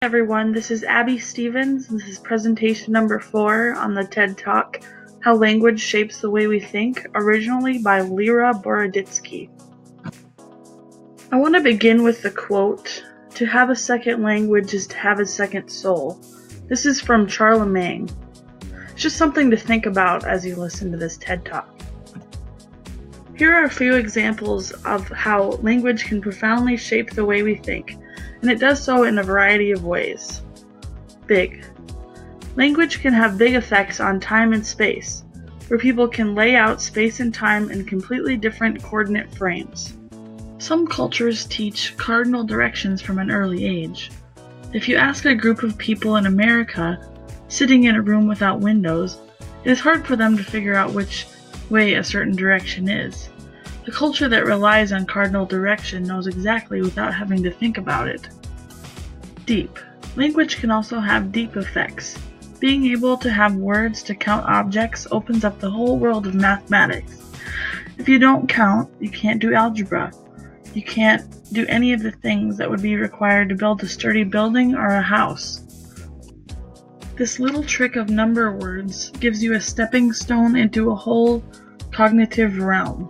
Everyone, this is Abby Stevens. This is presentation number 4 on the TED Talk, How Language Shapes the Way We Think, originally by Lera Boroditsky. I want to begin with the quote, "To have a second language is to have a second soul." This is from Charlemagne. It's just something to think about as you listen to this TED Talk. Here are a few examples of how language can profoundly shape the way we think, and it does so in a variety of ways. Big. Language can have big effects on time and space, where people can lay out space and time in completely different coordinate frames. Some cultures teach cardinal directions from an early age. If you ask a group of people in America, sitting in a room without windows, it is hard for them to figure out which way a certain direction is. The culture that relies on cardinal direction knows exactly without having to think about it. Deep. Language can also have deep effects. Being able to have words to count objects opens up the whole world of mathematics. If you don't count, you can't do algebra. You can't do any of the things that would be required to build a sturdy building or a house. This little trick of number words gives you a stepping stone into a whole cognitive realm.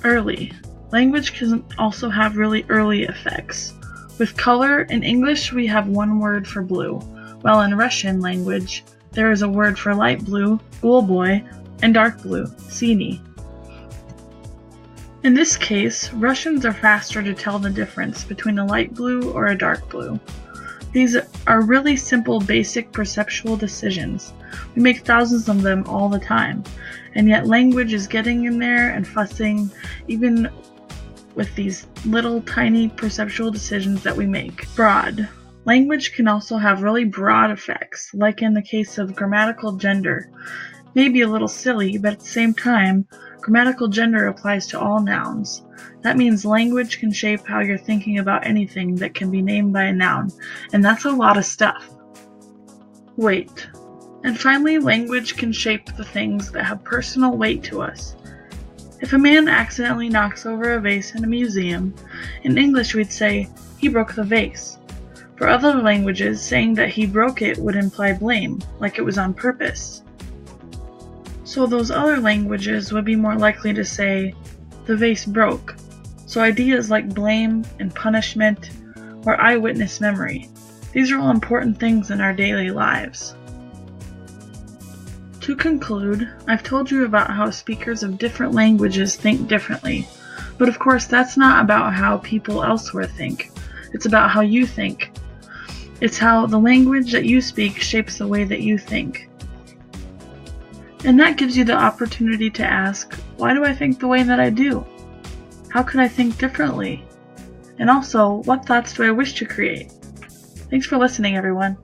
Early. Language can also have really early effects. With color, in English we have one word for blue, while in Russian language there is a word for light blue, goluboi, and dark blue, sini. In this case, Russians are faster to tell the difference between a light blue or a dark blue. These are really simple, basic perceptual decisions. We make thousands of them all the time, and yet language is getting in there and fussing, even with these little tiny perceptual decisions that we make. Broad. Language can also have really broad effects, like in the case of grammatical gender. Maybe a little silly, but at the same time, grammatical gender applies to all nouns. That means language can shape how you're thinking about anything that can be named by a noun, and that's a lot of stuff. Weight. And finally, language can shape the things that have personal weight to us. If a man accidentally knocks over a vase in a museum, in English we'd say, "He broke the vase." For other languages, saying that he broke it would imply blame, like it was on purpose. So those other languages would be more likely to say, "The vase broke." So ideas like blame and punishment or eyewitness memory, these are all important things in our daily lives. To conclude, I've told you about how speakers of different languages think differently, but of course that's not about how people elsewhere think. It's about how you think. It's how the language that you speak shapes the way that you think. And that gives you the opportunity to ask, why do I think the way that I do? How could I think differently? And also, what thoughts do I wish to create? Thanks for listening, everyone.